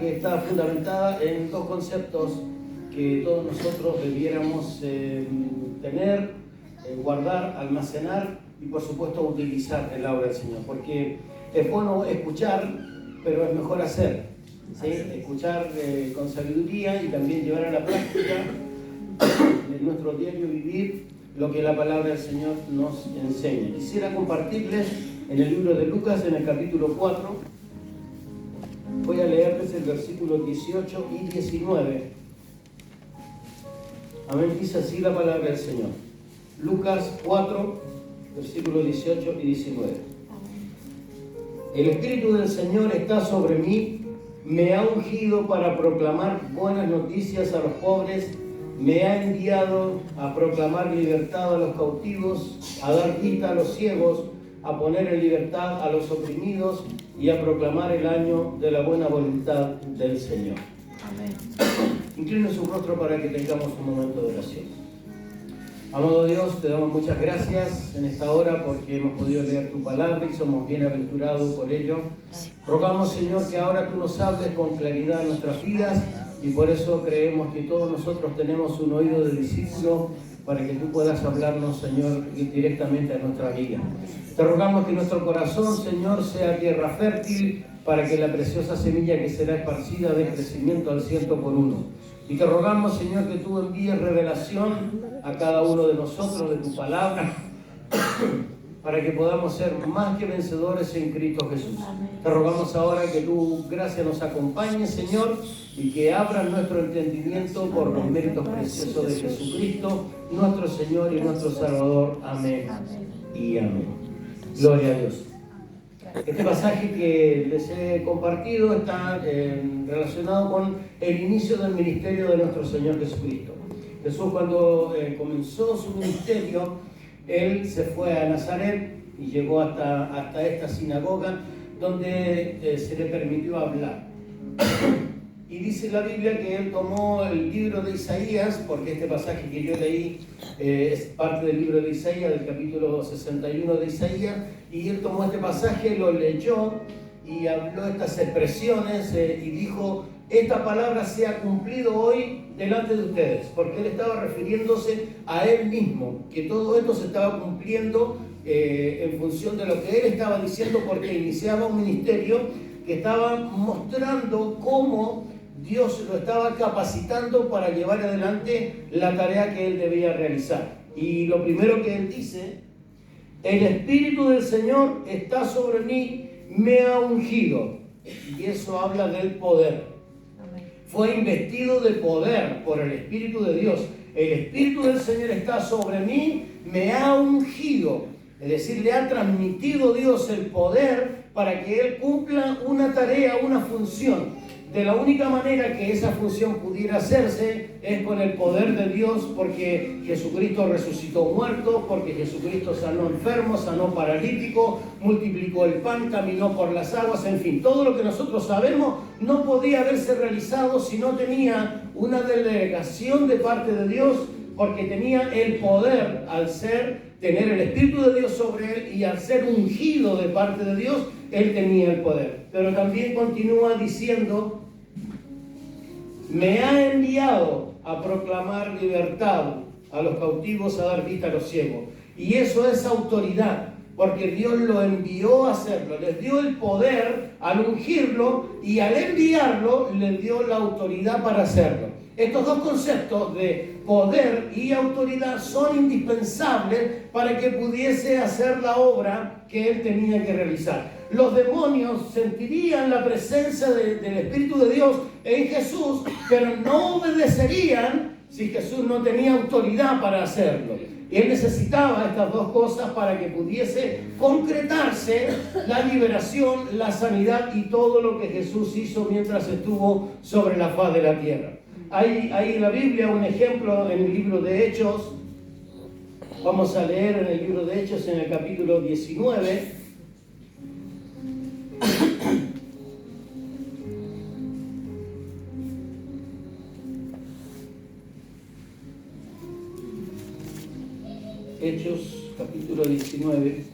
que está fundamentada en dos conceptos que todos nosotros debiéramos tener, guardar, almacenar y por supuesto utilizar en la obra del Señor, porque es bueno escuchar, pero es mejor hacer, ¿sí? Escuchar con sabiduría y también llevar a la práctica en nuestro diario vivir lo que la palabra del Señor nos enseña. Quisiera compartirles en el libro de Lucas, en el capítulo 4, voy a leerles el versículo 18 y 19. Amén, dice así la palabra del Señor. Lucas 4, versículos 18 y 19. El Espíritu del Señor está sobre mí, me ha ungido para proclamar buenas noticias a los pobres, me ha enviado a proclamar libertad a los cautivos, a dar vista a los ciegos, a poner en libertad a los oprimidos y a proclamar el año de la buena voluntad del Señor. Amén. Incline su rostro para que tengamos un momento de oración. Amado Dios, te damos muchas gracias en esta hora porque hemos podido leer tu palabra y somos bienaventurados por ello. Rogamos, Señor, que ahora tú nos hables con claridad en nuestras vidas y por eso creemos que todos nosotros tenemos un oído de discípulo para que tú puedas hablarnos, Señor, directamente a nuestra vida. Te rogamos que nuestro corazón, Señor, sea tierra fértil para que la preciosa semilla que será esparcida dé crecimiento al 100%. Y te rogamos, Señor, que tú envíes revelación a cada uno de nosotros de tu palabra para que podamos ser más que vencedores en Cristo Jesús. Te rogamos ahora que tu gracia nos acompañe, Señor, y que abras nuestro entendimiento por los méritos preciosos de Jesucristo, nuestro Señor y nuestro Salvador. Amén y amén. Gloria a Dios. Este pasaje que les he compartido está relacionado con el inicio del ministerio de nuestro Señor Jesucristo. Jesús, cuando comenzó su ministerio, Él se fue a Nazaret y llegó hasta esta sinagoga donde se le permitió hablar. Y dice la Biblia que Él tomó el libro de Isaías, porque este pasaje que yo leí es parte del libro de Isaías, del capítulo 61 de Isaías, y Él tomó este pasaje, lo leyó y habló estas expresiones y dijo: esta palabra se ha cumplido hoy delante de ustedes, porque Él estaba refiriéndose a Él mismo, que todo esto se estaba cumpliendo en función de lo que Él estaba diciendo, porque iniciaba un ministerio que estaba mostrando cómo Dios lo estaba capacitando para llevar adelante la tarea que Él debía realizar. Y lo primero que Él dice: el Espíritu del Señor está sobre mí, me ha ungido. Y eso habla del poder. Fue investido de poder por el Espíritu de Dios. El Espíritu del Señor está sobre mí, me ha ungido. Es decir, le ha transmitido Dios el poder para que Él cumpla una tarea, una función. De la única manera que esa función pudiera hacerse es con el poder de Dios, porque Jesucristo resucitó muertos, porque Jesucristo sanó enfermos, sanó paralíticos, multiplicó el pan, caminó por las aguas, en fin, todo lo que nosotros sabemos no podía haberse realizado si no tenía una delegación de parte de Dios, porque tenía el poder al tener el Espíritu de Dios sobre Él, y al ser ungido de parte de Dios, Él tenía el poder. Pero también continúa diciendo: me ha enviado a proclamar libertad a los cautivos, a dar vista a los ciegos. Y eso es autoridad, porque Dios lo envió a hacerlo. Les dio el poder al ungirlo, y al enviarlo le dio la autoridad para hacerlo. Estos dos conceptos de poder y autoridad son indispensables para que pudiese hacer la obra que Él tenía que realizar. Los demonios sentirían la presencia del Espíritu de Dios en Jesús, pero no obedecerían si Jesús no tenía autoridad para hacerlo. Y Él necesitaba estas dos cosas para que pudiese concretarse la liberación, la sanidad y todo lo que Jesús hizo mientras estuvo sobre la faz de la tierra. Hay en la Biblia un ejemplo en el libro de Hechos. Vamos a leer en el libro de Hechos, en el capítulo 19. Hechos, capítulo 19.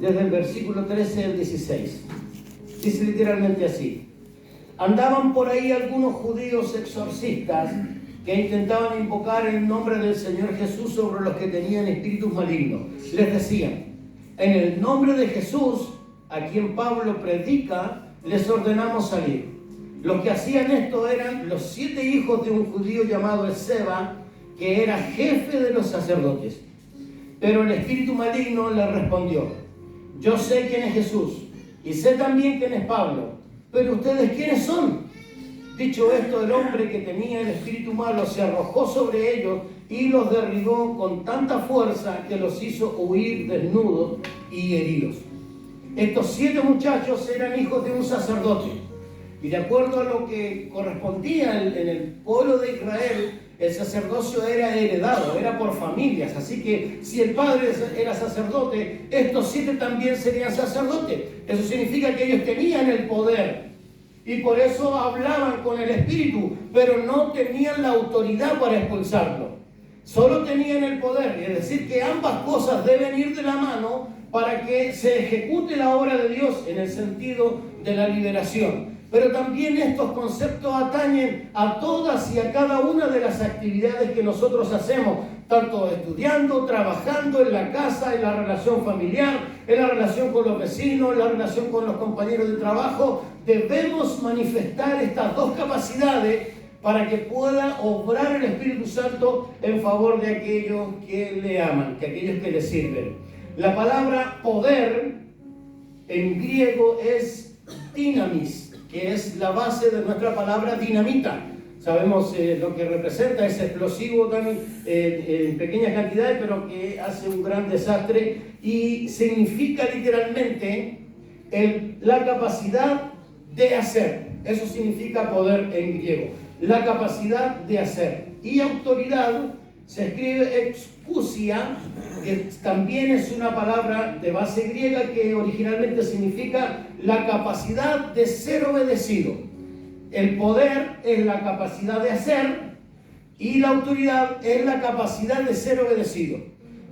desde el versículo 13 al 16. Dice literalmente así: andaban por ahí algunos judíos exorcistas que intentaban invocar el nombre del Señor Jesús sobre los que tenían espíritus malignos. Les decían: en el nombre de Jesús, a quien Pablo predica, les ordenamos salir. Los que hacían esto eran los 7 hijos de un judío llamado Esceva, que era jefe de los sacerdotes. Pero el espíritu maligno le respondió: yo sé quién es Jesús y sé también quién es Pablo, pero ¿ustedes quiénes son? Dicho esto, el hombre que tenía el espíritu malo se arrojó sobre ellos y los derribó con tanta fuerza que los hizo huir desnudos y heridos. Estos 7 muchachos eran hijos de un sacerdote, y de acuerdo a lo que correspondía en el pueblo de Israel, el sacerdocio era heredado, era por familias. Así que si el padre era sacerdote, estos 7 también serían sacerdotes. Eso significa que ellos tenían el poder, y por eso hablaban con el espíritu, pero no tenían la autoridad para expulsarlo. Solo tenían el poder, es decir, que ambas cosas deben ir de la mano para que se ejecute la obra de Dios en el sentido de la liberación. Pero también estos conceptos atañen a todas y a cada una de las actividades que nosotros hacemos, tanto estudiando, trabajando, en la casa, en la relación familiar, en la relación con los vecinos, en la relación con los compañeros de trabajo. Debemos manifestar estas 2 capacidades para que pueda obrar el Espíritu Santo en favor de aquellos que le aman, de aquellos que le sirven. La palabra poder en griego es dinamis, que es la base de nuestra palabra dinamita. Sabemos lo que representa, es explosivo en pequeñas cantidades, pero que hace un gran desastre, y significa literalmente la capacidad de hacer. Eso significa poder en griego, la capacidad de hacer. Y autoridad se escribe exousia, que también es una palabra de base griega que originalmente significa la capacidad de ser obedecido. El poder es la capacidad de hacer y la autoridad es la capacidad de ser obedecido.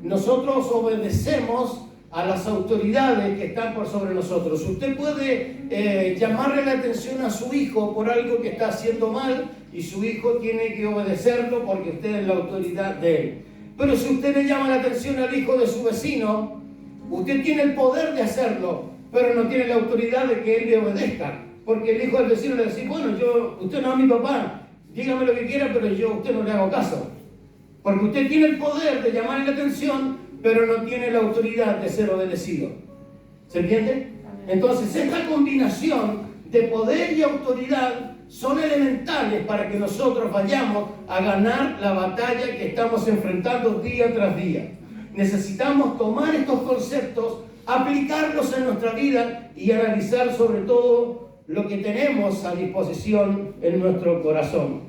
Nosotros obedecemos a las autoridades que están por sobre nosotros. Usted puede llamarle la atención a su hijo por algo que está haciendo mal, y su hijo tiene que obedecerlo porque usted es la autoridad de él. Pero si usted le llama la atención al hijo de su vecino, usted tiene el poder de hacerlo, pero no tiene la autoridad de que él le obedezca. Porque el hijo del vecino le dice: bueno, usted no es mi papá, dígame lo que quiera, pero yo a usted no le hago caso. Porque usted tiene el poder de llamarle la atención, pero no tiene la autoridad de ser obedecido. ¿Se entiende? Entonces, esta combinación de poder y autoridad son elementales para que nosotros vayamos a ganar la batalla que estamos enfrentando día tras día. Necesitamos tomar estos conceptos, aplicarlos en nuestra vida y analizar sobre todo lo que tenemos a disposición en nuestro corazón.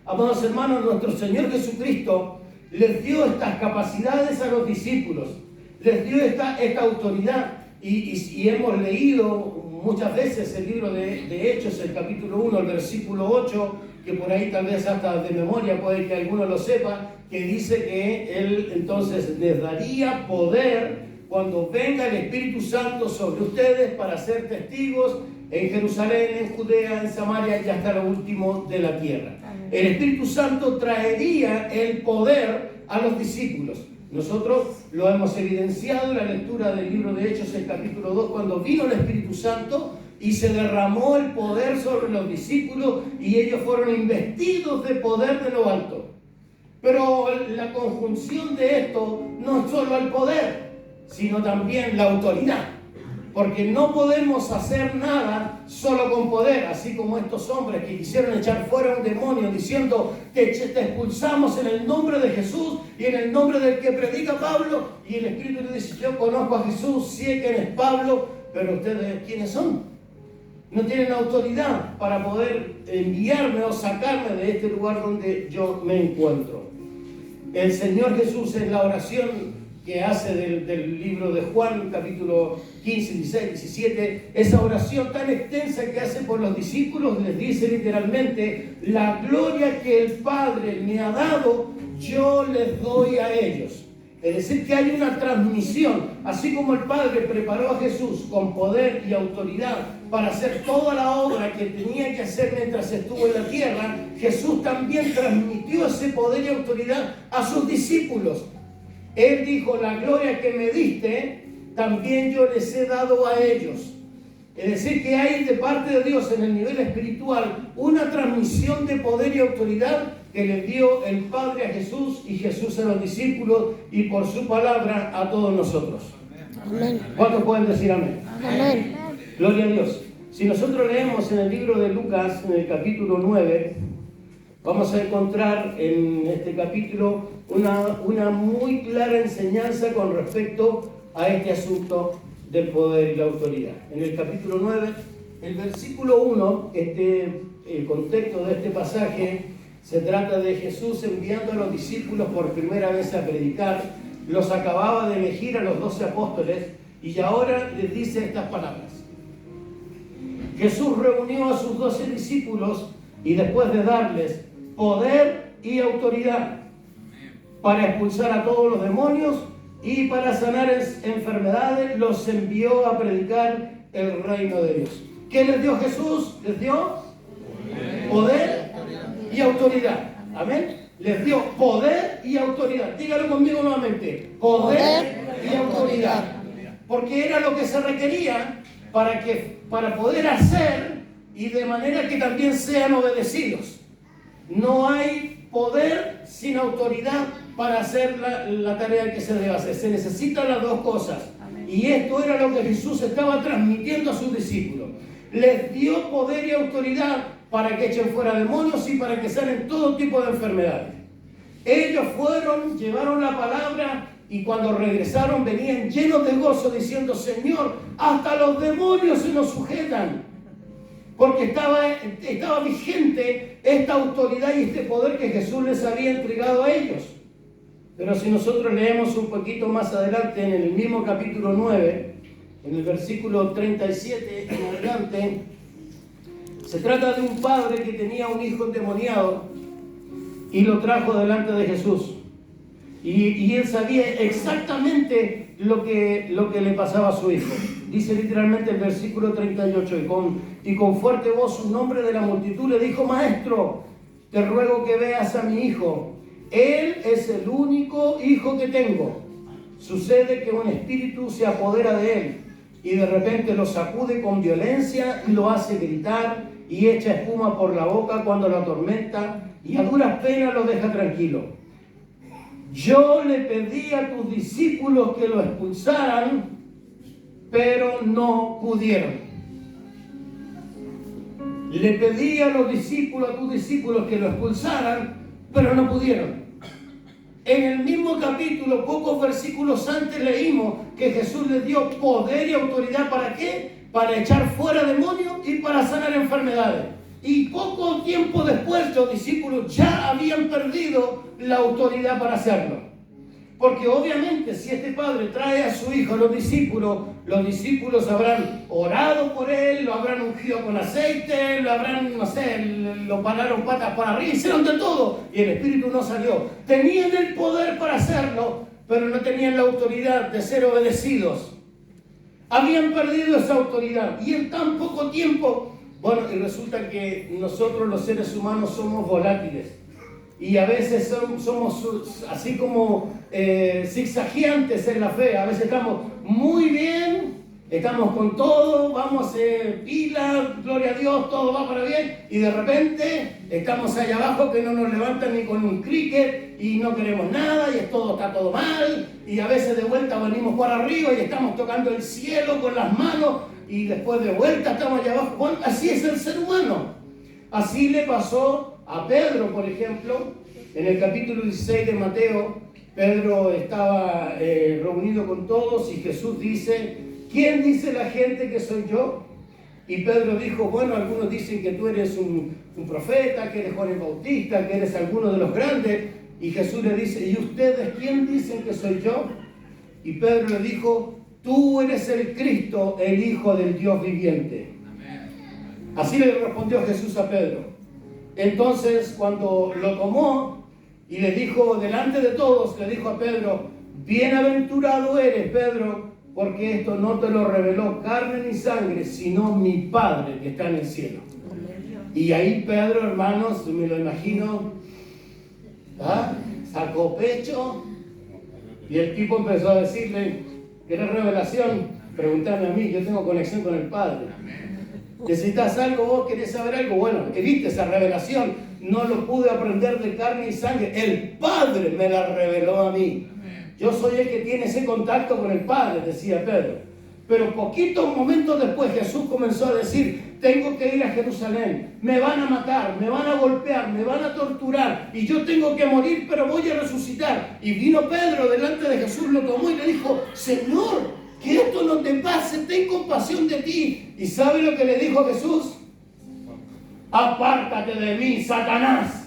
Amados hermanos, nuestro Señor Jesucristo les dio estas capacidades a los discípulos, les dio esta autoridad, y hemos leído muchas veces el libro de Hechos, el capítulo 1, el versículo 8, que por ahí tal vez hasta de memoria puede que alguno lo sepa, que dice que Él entonces les daría poder cuando venga el Espíritu Santo sobre ustedes para ser testigos en Jerusalén, en Judea, en Samaria y hasta lo último de la tierra. El Espíritu Santo traería el poder a los discípulos. Nosotros lo hemos evidenciado en la lectura del libro de Hechos, el capítulo 2, cuando vino el Espíritu Santo y se derramó el poder sobre los discípulos y ellos fueron investidos de poder de lo alto. Pero la conjunción de esto no es solo el poder, sino también la autoridad. Porque no podemos hacer nada solo con poder, así como estos hombres que quisieron echar fuera un demonio diciendo: te expulsamos en el nombre de Jesús y en el nombre del que predica Pablo. Y el Espíritu le dice: yo conozco a Jesús, sé quién es Pablo, pero ustedes ¿quiénes son? No tienen autoridad para poder enviarme o sacarme de este lugar donde yo me encuentro. El Señor Jesús, en la oración que hace del libro de Juan, capítulo 15, 16, 17, esa oración tan extensa que hace por los discípulos, les dice literalmente: la gloria que el Padre me ha dado, yo les doy a ellos. Es decir, que hay una transmisión. Así como el Padre preparó a Jesús con poder y autoridad para hacer toda la obra que tenía que hacer mientras estuvo en la tierra, Jesús también transmitió ese poder y autoridad a sus discípulos. Él dijo, la gloria que me diste, también yo les he dado a ellos. Es decir, que hay de parte de Dios en el nivel espiritual una transmisión de poder y autoridad que le dio el Padre a Jesús y Jesús a los discípulos y por su palabra a todos nosotros. Amén. ¿Cuántos pueden decir amén? Amén. Gloria a Dios. Si nosotros leemos en el libro de Lucas, en el capítulo 9, vamos a encontrar en este capítulo una muy clara enseñanza con respecto a este asunto del poder y la autoridad. En el capítulo 9, el versículo 1, el contexto de este pasaje, se trata de Jesús enviando a los discípulos por primera vez a predicar. Los acababa de elegir a los 12 apóstoles y ahora les dice estas palabras. Jesús reunió a sus 12 discípulos y después de darles poder y autoridad para expulsar a todos los demonios y para sanar enfermedades, los envió a predicar el reino de Dios. ¿Qué les dio Jesús? Les dio poder y autoridad. Amén. Les dio poder y autoridad. Dígalo conmigo nuevamente. Poder y autoridad. Porque era lo que se requería para poder hacer y de manera que también sean obedecidos. No hay poder sin autoridad para hacer la tarea que se debe hacer. Se necesitan las dos cosas. Y esto era lo que Jesús estaba transmitiendo a sus discípulos. Les dio poder y autoridad para que echen fuera demonios y para que sanen todo tipo de enfermedades. Ellos fueron, llevaron la palabra y cuando regresaron venían llenos de gozo diciendo, Señor, hasta los demonios se nos sujetan. Porque estaba vigente esta autoridad y este poder que Jesús les había entregado a ellos. Pero si nosotros leemos un poquito más adelante en el mismo capítulo 9, en el versículo 37 en adelante, se trata de un padre que tenía un hijo endemoniado y lo trajo delante de Jesús. Y él sabía exactamente lo que le pasaba a su hijo. Dice literalmente el versículo 38, y con fuerte voz un hombre de la multitud le dijo, Maestro, te ruego que veas a mi hijo. Él es el único hijo que tengo. Sucede que un espíritu se apodera de él y de repente lo sacude con violencia y lo hace gritar y echa espuma por la boca cuando lo atormenta y a duras penas lo deja tranquilo. Yo le pedí a tus discípulos que lo expulsaran, pero no pudieron. Le pedí a tus discípulos que lo expulsaran, pero no pudieron. En el mismo capítulo, pocos versículos antes leímos que Jesús les dio poder y autoridad. ¿Para qué? Para echar fuera demonios y para sanar enfermedades. Y poco tiempo después los discípulos ya habían perdido la autoridad para hacerlo. Porque obviamente si este padre trae a su hijo a los discípulos habrán orado por él, lo habrán ungido con aceite, lo habrán, no sé, lo pararon patas para arriba, hicieron de todo y el espíritu no salió. Tenían el poder para hacerlo, pero no tenían la autoridad de ser obedecidos. Habían perdido esa autoridad y en tan poco tiempo. Bueno, y resulta que nosotros los seres humanos somos volátiles y a veces somos así como zigzagueantes en la fe. A veces estamos muy bien, estamos con todo, vamos pila, gloria a Dios, todo va para bien y de repente estamos allá abajo que no nos levantan ni con un cricket y no queremos nada y está todo mal y a veces de vuelta venimos para arriba y estamos tocando el cielo con las manos. Y después de vuelta estamos allá abajo. Bueno, así es el ser humano. Así le pasó a Pedro, por ejemplo. En el capítulo 16 de Mateo, Pedro estaba reunido con todos y Jesús dice, ¿quién dice la gente que soy yo? Y Pedro dijo, bueno, algunos dicen que tú eres un profeta, que eres Juan el Bautista, que eres alguno de los grandes. Y Jesús le dice, ¿y ustedes quién dicen que soy yo? Y Pedro le dijo, tú eres el Cristo, el Hijo del Dios viviente. Así le respondió Jesús a Pedro. Entonces, cuando lo tomó y le dijo delante de todos, le dijo a Pedro, bienaventurado eres, Pedro, porque esto no te lo reveló carne ni sangre, sino mi Padre que está en el cielo. Y ahí Pedro, hermanos, me lo imagino, sacó pecho y el tipo empezó a decirle: ¿querés revelación? Pregúntame a mí, yo tengo conexión con el Padre. ¿Necesitas algo vos? ¿Querés saber algo? Bueno, viste esa revelación, no lo pude aprender de carne y sangre, el Padre me la reveló a mí. Yo soy el que tiene ese contacto con el Padre, decía Pedro. Pero poquitos momentos después Jesús comenzó a decir: tengo que ir a Jerusalén, me van a matar, me van a golpear, me van a torturar, y yo tengo que morir, pero voy a resucitar. Y vino Pedro delante de Jesús, lo tomó y le dijo: Señor, que esto no te pase, ten compasión de ti. ¿Y sabe lo que le dijo Jesús? Apártate de mí, Satanás.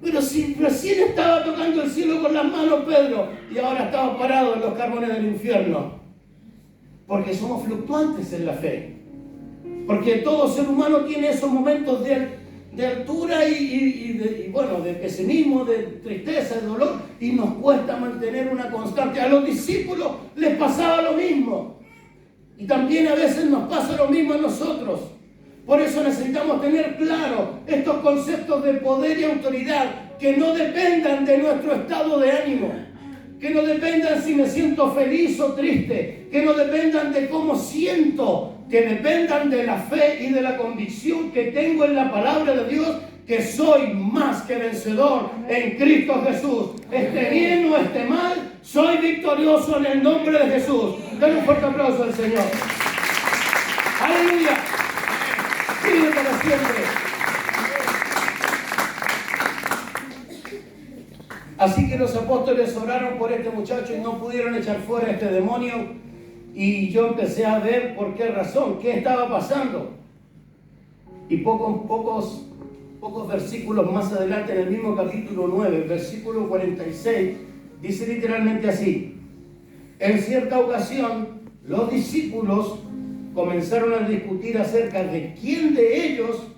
Pero si recién estaba tocando el cielo con las manos Pedro, y ahora estaba parado en los carbones del infierno. Porque somos fluctuantes en la fe. Porque todo ser humano tiene esos momentos de altura y de pesimismo, de tristeza, de dolor, y nos cuesta mantener una constante. A los discípulos les pasaba lo mismo. Y también a veces nos pasa lo mismo a nosotros. Por eso necesitamos tener claro estos conceptos de poder y autoridad, que no dependan de nuestro estado de ánimo, que no dependan si me siento feliz o triste, que no dependan de cómo siento, que dependan de la fe y de la convicción que tengo en la palabra de Dios, que soy más que vencedor en Cristo Jesús. Esté bien o esté mal, soy victorioso en el nombre de Jesús. Den un fuerte aplauso al Señor. ¡Aleluya! Vive para siempre. Así que los apóstoles oraron por este muchacho y no pudieron echar fuera a este demonio. Y yo empecé a ver por qué razón, qué estaba pasando. Y pocos versículos más adelante, en el mismo capítulo 9, versículo 46, dice literalmente así: en cierta ocasión, los discípulos comenzaron a discutir acerca de quién de ellos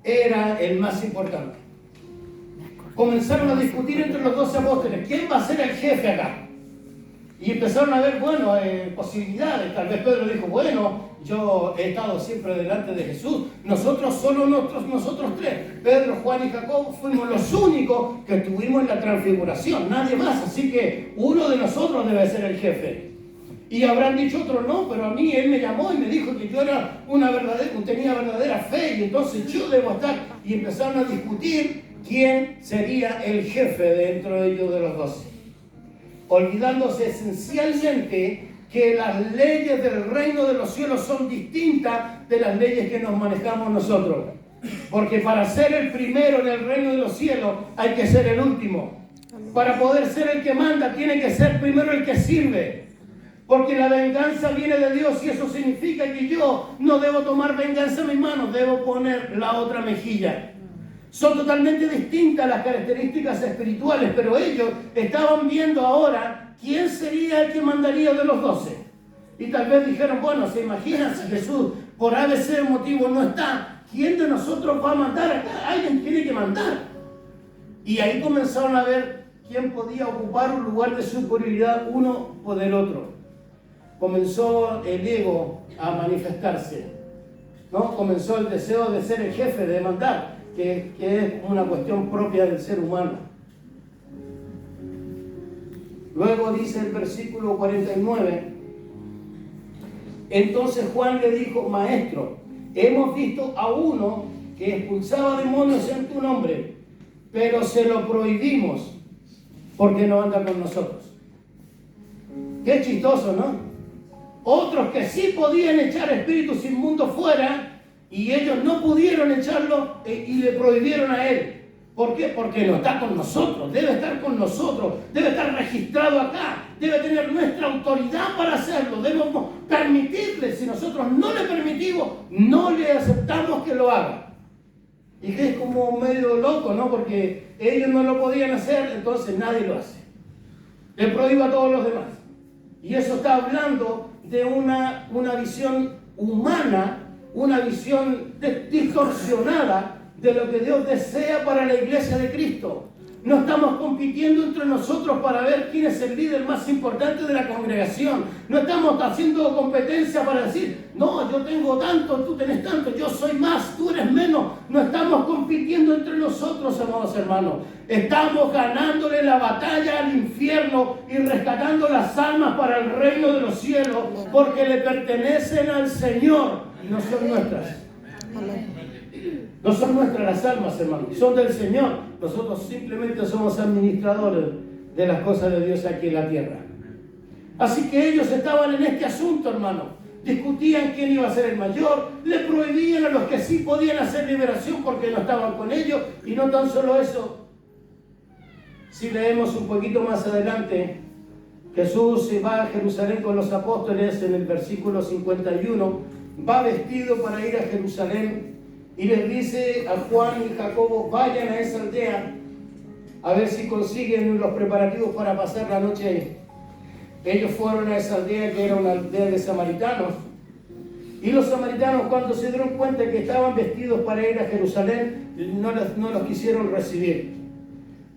era el más importante. Comenzaron a discutir entre los 12 apóstoles: ¿quién va a ser el jefe acá? Y empezaron a ver, posibilidades. Tal vez Pedro dijo: bueno, yo he estado siempre delante de Jesús. Nosotros tres, Pedro, Juan y Jacobo, fuimos los únicos que estuvimos en la transfiguración, nadie más. Así que uno de nosotros debe ser el jefe. Y habrán dicho otros: no, pero a mí él me llamó y me dijo que yo era tenía verdadera fe, y entonces yo debo estar. Y empezaron a discutir quién sería el jefe dentro de ellos de los 12. Olvidándose esencialmente que las leyes del reino de los cielos son distintas de las leyes que nos manejamos nosotros. Porque para ser el primero en el reino de los cielos hay que ser el último. Para poder ser el que manda tiene que ser primero el que sirve. Porque la venganza viene de Dios, y eso significa que yo no debo tomar venganza en mis manos, debo poner la otra mejilla. Son totalmente distintas las características espirituales, pero ellos estaban viendo ahora quién sería el que mandaría de los 12. Y tal vez dijeron: bueno, ¿se imaginan si Jesús por ABC motivo no está? ¿Quién de nosotros va a mandar acá? Alguien tiene que mandar. Y ahí comenzaron a ver quién podía ocupar un lugar de superioridad uno o del otro. Comenzó el ego a manifestarse, ¿no? Comenzó el deseo de ser el jefe, de mandar, que es una cuestión propia del ser humano. Luego dice el versículo 49: entonces Juan le dijo: maestro, hemos visto a uno que expulsaba demonios en tu nombre, pero se lo prohibimos porque no anda con nosotros. Qué chistoso, ¿no? Otros que sí podían echar espíritus inmundos fuera, y ellos no pudieron echarlo y le prohibieron a él. ¿Por qué? Porque no está con nosotros, debe estar con nosotros, debe estar registrado acá, debe tener nuestra autoridad para hacerlo, debemos permitirle. Si nosotros no le permitimos, no le aceptamos que lo haga. Y que es como medio loco, ¿no? Porque ellos no lo podían hacer, entonces nadie lo hace. Le prohíbe a todos los demás. Y eso está hablando de una visión humana, una visión distorsionada de lo que Dios desea para la iglesia de Cristo. No estamos compitiendo entre nosotros para ver quién es el líder más importante de la congregación. No estamos haciendo competencia para decir, no, yo tengo tanto, tú tenés tanto, yo soy más, tú eres menos. No estamos compitiendo entre nosotros, amados hermanos. Estamos ganándole la batalla al infierno y rescatando las almas para el reino de los cielos, porque le pertenecen al Señor y no son nuestras. No son nuestras las almas, hermanos, son del Señor. Nosotros simplemente somos administradores de las cosas de Dios aquí en la tierra. Así que ellos estaban en este asunto, hermano. Discutían quién iba a ser el mayor, le prohibían a los que sí podían hacer liberación porque no estaban con ellos. Y no tan solo eso. Si leemos un poquito más adelante, Jesús se va a Jerusalén con los apóstoles en el versículo 51. Va vestido para ir a Jerusalén. Y les dice a Juan y Jacobo, vayan a esa aldea a ver si consiguen los preparativos para pasar la noche ahí. Ellos fueron a esa aldea que era una aldea de samaritanos. Y los samaritanos, cuando se dieron cuenta que estaban vestidos para ir a Jerusalén, no los quisieron recibir.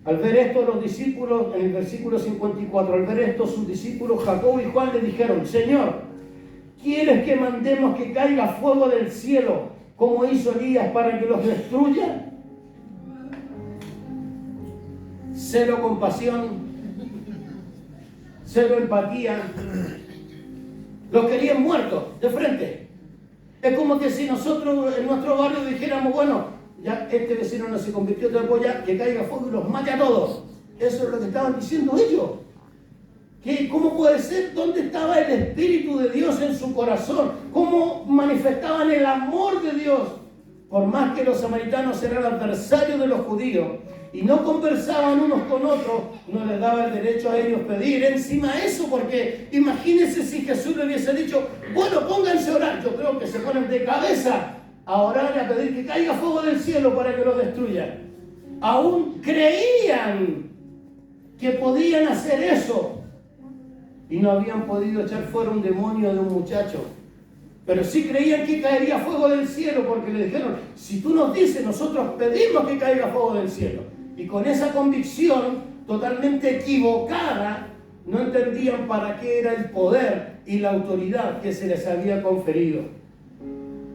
Al ver esto, los discípulos, en el versículo 54, al ver esto, sus discípulos Jacobo y Juan le dijeron, Señor, ¿quieres que mandemos que caiga fuego del cielo, como hizo Elías, para que los destruya? Cero compasión, cero empatía. Los querían muertos, de frente. Es como que si nosotros en nuestro barrio dijéramos, bueno, ya este vecino no se convirtió, te voy a que caiga fuego y los mate a todos. Eso es lo que estaban diciendo ellos. ¿Cómo puede ser? ¿Dónde estaba el Espíritu de Dios en su corazón? ¿Cómo manifestaban el amor de Dios? Por más que los samaritanos eran adversarios de los judíos y no conversaban unos con otros, no les daba el derecho a ellos pedir. Encima eso, porque imagínense si Jesús le hubiese dicho, bueno, pónganse a orar. Yo creo que se ponen de cabeza a orar y a pedir que caiga fuego del cielo para que los destruyan. Aún creían que podían hacer eso. Y no habían podido echar fuera un demonio de un muchacho. Pero sí creían que caería fuego del cielo, porque le dijeron, si tú nos dices, nosotros pedimos que caiga fuego del cielo. Y con esa convicción totalmente equivocada, no entendían para qué era el poder y la autoridad que se les había conferido.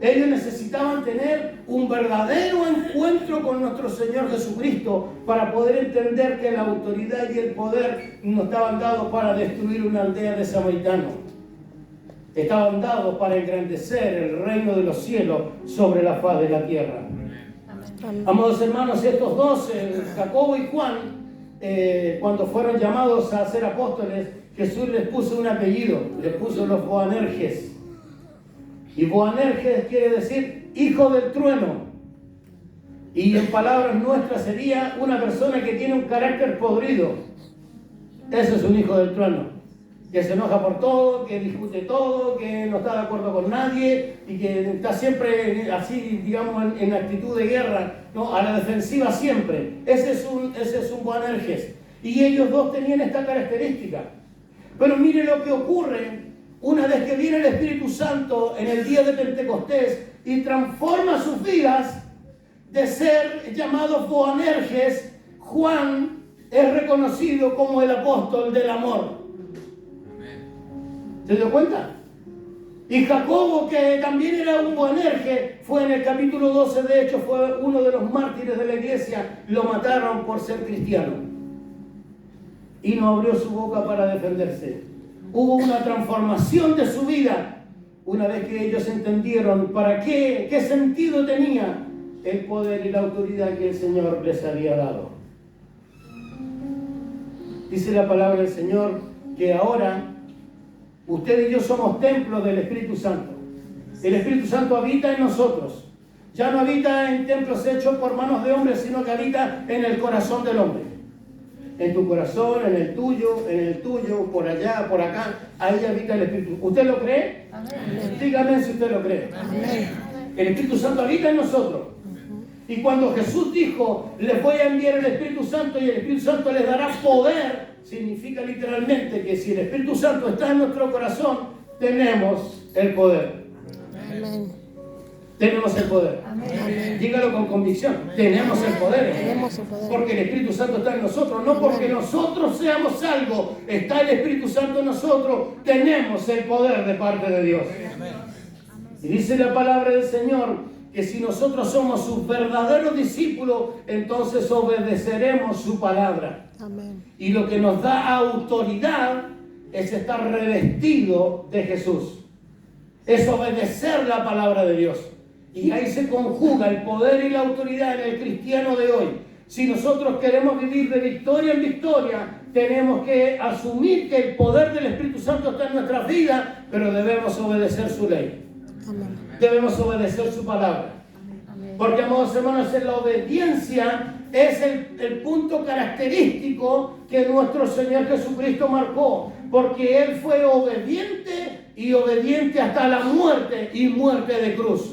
Ellos necesitaban tener un verdadero encuentro con nuestro Señor Jesucristo para poder entender que la autoridad y el poder no estaban dados para destruir una aldea de samaritanos. Estaban dados para engrandecer el reino de los cielos sobre la faz de la tierra. Amados hermanos, estos dos, Jacobo y Juan, cuando fueron llamados a ser apóstoles, Jesús les puso un apellido, les puso los Boanerges. Y Boanerges quiere decir hijo del trueno. Y en palabras nuestras sería una persona que tiene un carácter podrido. Ese es un hijo del trueno. Que se enoja por todo, que discute todo, que no está de acuerdo con nadie y que está siempre así, digamos, en actitud de guerra, ¿no? A la defensiva siempre. Ese es un Boanerges. Y ellos dos tenían esta característica. Pero mire lo que ocurre una vez que viene el Espíritu Santo en el día de Pentecostés y transforma sus vidas. De ser llamados Boanerges, Juan es reconocido como el apóstol del amor. ¿Se dio cuenta? Y Jacobo, que también era un Boanerges, fue en el capítulo 12, de hecho, fue uno de los mártires de la iglesia. Lo mataron por ser cristiano. Y no abrió su boca para defenderse. Hubo una transformación de su vida una vez que ellos entendieron para qué sentido tenía el poder y la autoridad que el Señor les había dado. Dice la palabra del Señor que ahora usted y yo somos templos del Espíritu Santo. El Espíritu Santo habita en nosotros. Ya no habita en templos hechos por manos de hombres, sino que habita en el corazón del hombre. En tu corazón, en el tuyo, por allá, por acá, ahí habita el Espíritu. ¿Usted lo cree? Amén. Dígame si usted lo cree. Amén. El Espíritu Santo habita en nosotros. Y cuando Jesús dijo, les voy a enviar el Espíritu Santo y el Espíritu Santo les dará poder, significa literalmente que si el Espíritu Santo está en nuestro corazón, tenemos el poder. Amén. Tenemos el poder. Amén. Dígalo con convicción. Tenemos el poder. Tenemos el poder. Porque el Espíritu Santo está en nosotros. No porque nosotros seamos salvos. Está el Espíritu Santo en nosotros. Tenemos el poder de parte de Dios. Y dice la palabra del Señor que si nosotros somos sus verdaderos discípulos, entonces obedeceremos su palabra. Amén. Y lo que nos da autoridad es estar revestido de Jesús. Es obedecer la palabra de Dios. Y ahí se conjuga el poder y la autoridad en el cristiano de hoy. Si nosotros queremos vivir de victoria en victoria, tenemos que asumir que el poder del Espíritu Santo está en nuestras vidas, pero debemos obedecer su ley. Amén. Debemos obedecer su palabra. Porque, amados hermanos, en la obediencia es el punto característico que nuestro Señor Jesucristo marcó. Porque Él fue obediente y obediente hasta la muerte y muerte de cruz.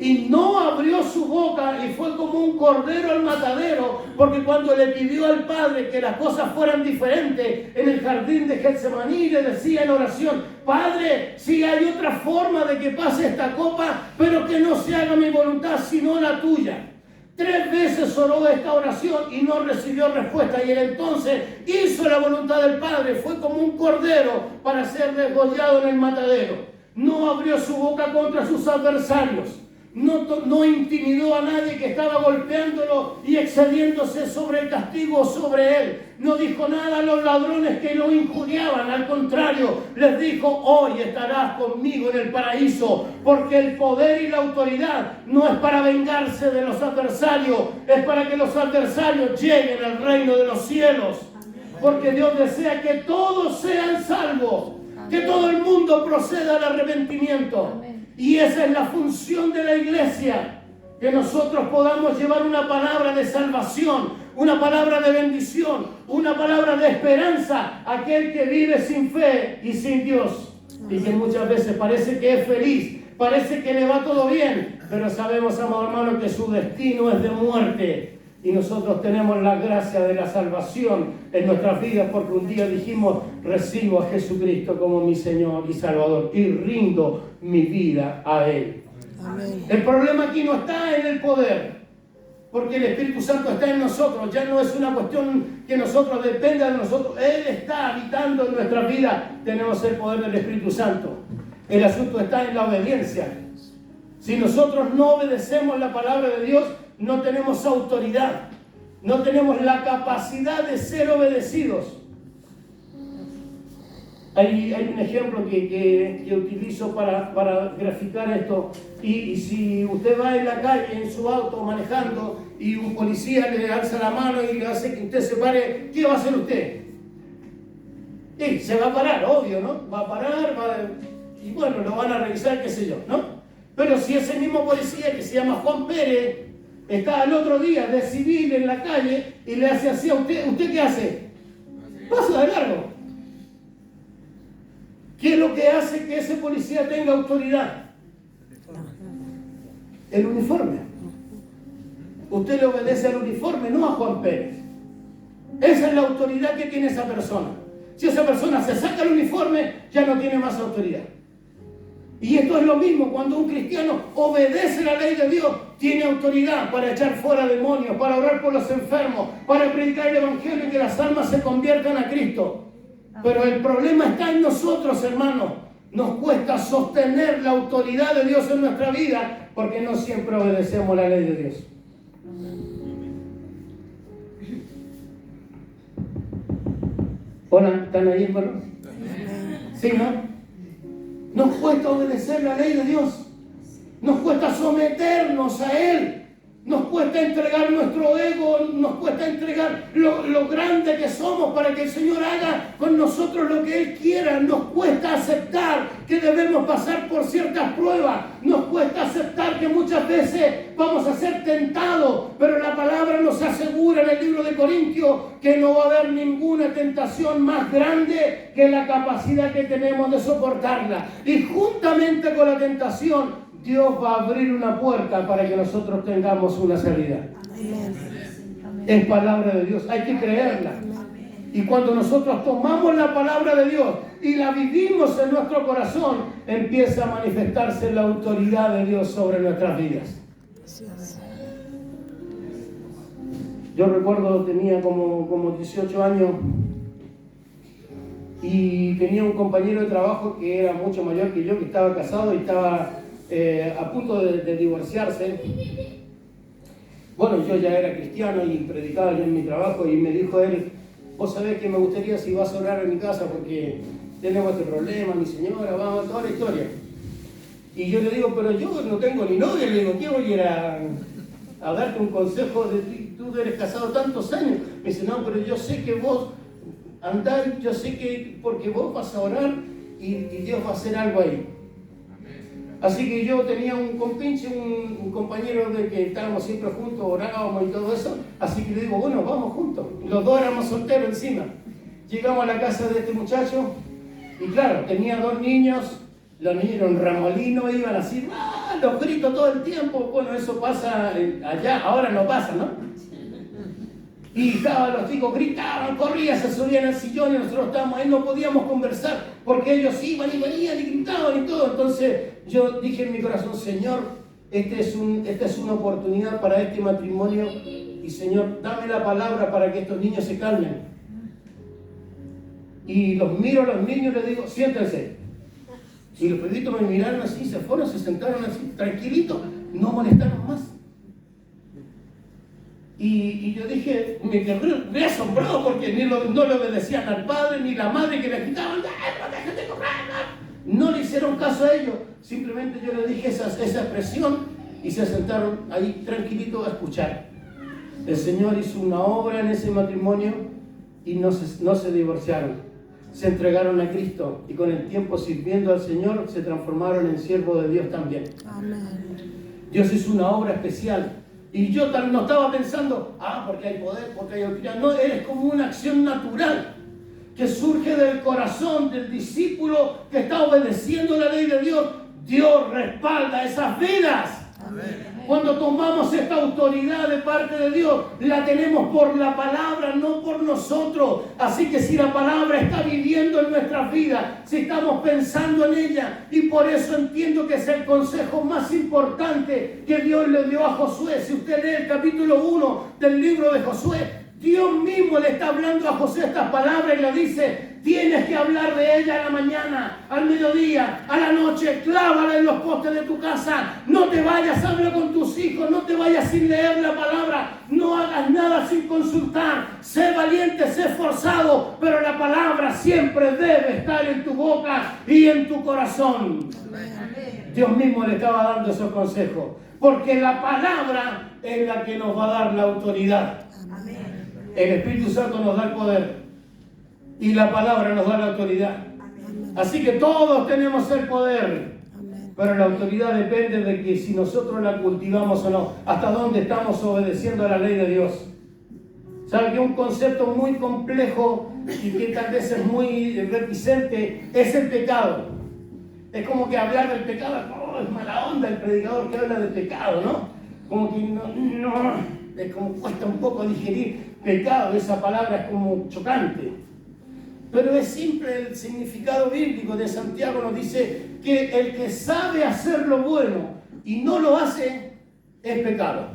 Y no abrió su boca y fue como un cordero al matadero, porque cuando le pidió al Padre que las cosas fueran diferentes en el jardín de Getsemaní, le decía en oración: Padre, si hay otra forma de que pase esta copa, pero que no se haga mi voluntad sino la tuya. 3 veces oró esta oración y no recibió respuesta, y él entonces hizo la voluntad del Padre. Fue como un cordero para ser degollado en el matadero. No abrió su boca contra sus adversarios. No intimidó a nadie que estaba golpeándolo y excediéndose sobre el castigo sobre él. No dijo nada a los ladrones que lo injuriaban. Al contrario, les dijo: hoy estarás conmigo en el paraíso. Porque el poder y la autoridad no es para vengarse de los adversarios, es para que los adversarios lleguen al reino de los cielos. Porque Dios desea que todos sean salvos, que todo el mundo proceda al arrepentimiento. Y esa es la función de la iglesia, que nosotros podamos llevar una palabra de salvación, una palabra de bendición, una palabra de esperanza a aquel que vive sin fe y sin Dios. Y que muchas veces parece que es feliz, parece que le va todo bien, pero sabemos, amados hermanos, que su destino es de muerte. Y nosotros tenemos la gracia de la salvación en nuestras vidas, porque un día dijimos: recibo a Jesucristo como mi Señor y Salvador y rindo mi vida a Él. Amén. El problema aquí no está en el poder, porque el Espíritu Santo está en nosotros. Ya no es una cuestión que nosotros dependa de nosotros. Él está habitando en nuestras vidas. Tenemos el poder del Espíritu Santo. El asunto está en la obediencia. Si nosotros no obedecemos la palabra de Dios, no tenemos autoridad, no tenemos la capacidad de ser obedecidos. Hay un ejemplo que utilizo para graficar esto. Y si usted va en la calle, en su auto, manejando, y un policía le alza la mano y le hace que usted se pare, ¿qué va a hacer usted? Sí, se va a parar, obvio, ¿no? Va a parar, y bueno, lo van a revisar, qué sé yo, ¿no? Pero si ese mismo policía, que se llama Juan Pérez, está al otro día de civil en la calle y le hace así a usted, ¿usted qué hace? Pasa de largo. ¿Qué es lo que hace que ese policía tenga autoridad? El uniforme. Usted le obedece al uniforme, no a Juan Pérez. Esa es la autoridad que tiene esa persona. Si esa persona se saca el uniforme, ya no tiene más autoridad. Y esto es lo mismo: cuando un cristiano obedece la ley de Dios, tiene autoridad para echar fuera demonios, para orar por los enfermos, para predicar el Evangelio y que las almas se conviertan a Cristo. Pero el problema está en nosotros, hermanos. Nos cuesta sostener la autoridad de Dios en nuestra vida porque no siempre obedecemos la ley de Dios. Hola, ¿están ahí, hermano? Sí, ¿no? Nos cuesta obedecer la ley de Dios. Nos cuesta someternos a Él. Nos cuesta entregar nuestro ego. Nos cuesta entregar lo grande que somos para que el Señor haga con nosotros lo que Él quiera. Nos cuesta aceptar que debemos pasar por ciertas pruebas. Nos cuesta aceptar que muchas veces vamos a ser tentados. Pero la palabra nos asegura en el libro de Corintios que no va a haber ninguna tentación más grande que la capacidad que tenemos de soportarla. Y juntamente con la tentación, Dios va a abrir una puerta para que nosotros tengamos una salida. Amén. Es palabra de Dios, hay que creerla. Y cuando nosotros tomamos la palabra de Dios y la vivimos en nuestro corazón, empieza a manifestarse la autoridad de Dios sobre nuestras vidas. Yo recuerdo, tenía como 18 años y tenía un compañero de trabajo que era mucho mayor que yo, que estaba casado y estaba a punto de divorciarse. Bueno, yo ya era cristiano y predicaba yo en mi trabajo, y me dijo él: vos sabés que me gustaría si vas a orar en mi casa porque tenemos este problema, mi señora, vamos, toda la historia. Y yo le digo: pero yo no tengo ni novia. Le digo: ¿qué voy a ir a darte un consejo de ti? Tú eres casado tantos años. Me dice: no, pero yo sé que vos andás, yo sé que porque vos vas a orar y Dios va a hacer algo ahí. Así que yo tenía un compinche, un compañero de que estábamos siempre juntos, orábamos y todo eso. Así que le digo: bueno, vamos juntos. Los dos éramos solteros encima. Llegamos a la casa de este muchacho y claro, tenía 2 niños. Los niños eran ramolinos, iban así, los gritos todo el tiempo. Bueno, eso pasa allá, ahora no pasa, ¿no? Y los chicos gritaban, corrían, se subían al sillón y nosotros estábamos ahí, no podíamos conversar porque ellos iban y venían y gritaban y todo. Entonces yo dije en mi corazón: Señor, esta es una oportunidad para este matrimonio, y Señor, dame la palabra para que estos niños se calmen. Y los miro a los niños y les digo: siéntense. Y los perritos me miraron así, se fueron, se sentaron así, tranquilitos, no molestaron más. Y yo dije, me asombró porque no le obedecían al padre ni la madre, que le quitaban: ¡no, déjate correr! No le hicieron caso a ellos. Simplemente yo le dije esa expresión y se sentaron ahí tranquilitos a escuchar. El Señor hizo una obra en ese matrimonio y no se divorciaron. Se entregaron a Cristo y con el tiempo, sirviendo al Señor, se transformaron en siervos de Dios también. Amén. Dios hizo una obra especial. Y yo no estaba pensando: porque hay poder, porque hay autoridad. No, es como una acción natural que surge del corazón del discípulo que está obedeciendo la ley de Dios. Dios respalda esas vidas. Amén. Cuando tomamos esta autoridad de parte de Dios, la tenemos por la palabra, no por nosotros. Así que si la palabra está viviendo en nuestras vidas, si estamos pensando en ella, y por eso entiendo que es el consejo más importante que Dios le dio a Josué. Si usted lee el capítulo 1 del libro de Josué, Dios mismo le está hablando a Josué estas palabras y le dice: tienes que hablar de ella a la mañana, al mediodía, a la noche, clávala en los postes de tu casa. No te vayas, habla con tus hijos, no te vayas sin leer la palabra, no hagas nada sin consultar. Sé valiente, sé esforzado, pero la palabra siempre debe estar en tu boca y en tu corazón. Amén. Dios mismo le estaba dando esos consejos, porque la palabra es la que nos va a dar la autoridad. Amén. El Espíritu Santo nos da el poder y la palabra nos da la autoridad. Amén. Así que todos tenemos el poder. Amén. Pero la autoridad depende de que si nosotros la cultivamos o no. Hasta dónde estamos obedeciendo a la ley de Dios. ¿Sabe que un concepto muy complejo y que tal vez es muy reticente es el pecado? Es como que hablar del pecado, es mala onda el predicador que habla del pecado, ¿no? Como que no, es como cuesta un poco digerir pecado, esa palabra es como chocante. Pero es simple el significado bíblico de Santiago. Nos dice que el que sabe hacer lo bueno y no lo hace es pecado.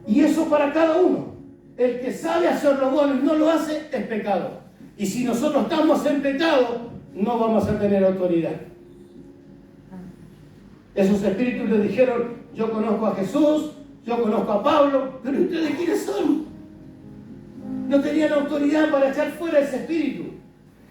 Y eso para cada uno. El que sabe hacer lo bueno y no lo hace es pecado. Y si nosotros estamos en pecado, no vamos a tener autoridad. Esos espíritus le dijeron: yo conozco a Jesús, yo conozco a Pablo, pero ¿ustedes quiénes son? No tenían autoridad para echar fuera ese espíritu.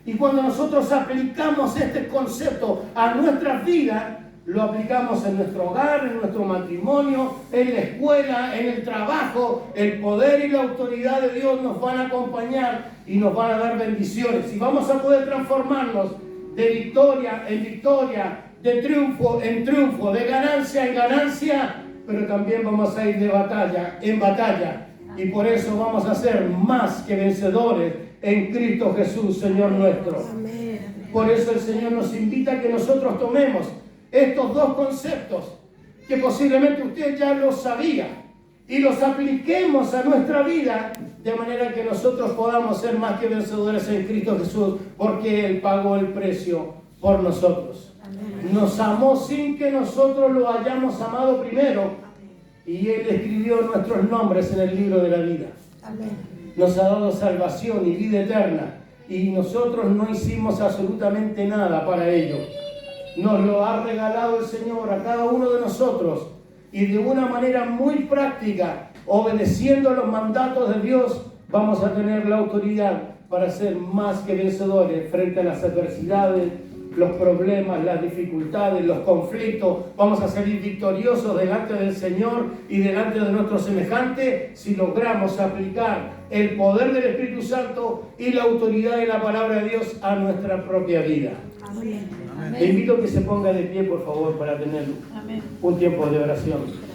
Y cuando nosotros aplicamos este concepto a nuestras vidas, lo aplicamos en nuestro hogar, en nuestro matrimonio, en la escuela, en el trabajo. El poder y la autoridad de Dios nos van a acompañar y nos van a dar bendiciones. Y vamos a poder transformarnos de victoria en victoria, de triunfo en triunfo, de ganancia en ganancia, pero también vamos a ir de batalla en batalla. Y por eso vamos a ser más que vencedores en Cristo Jesús, Señor nuestro. Amén. Por eso el Señor nos invita a que nosotros tomemos estos dos conceptos que posiblemente usted ya los sabía y los apliquemos a nuestra vida de manera que nosotros podamos ser más que vencedores en Cristo Jesús, porque Él pagó el precio por nosotros. Nos amó sin que nosotros lo hayamos amado primero, y Él escribió nuestros nombres en el libro de la vida. Nos ha dado salvación y vida eterna, y nosotros no hicimos absolutamente nada para ello. Nos lo ha regalado el Señor a cada uno de nosotros, y de una manera muy práctica, obedeciendo los mandatos de Dios, vamos a tener la autoridad para ser más que vencedores frente a las adversidades, los problemas, las dificultades, los conflictos. Vamos a salir victoriosos delante del Señor y delante de nuestros semejantes si logramos aplicar el poder del Espíritu Santo y la autoridad de la palabra de Dios a nuestra propia vida. Amén. Le invito a que se ponga de pie, por favor, para tener un tiempo de oración.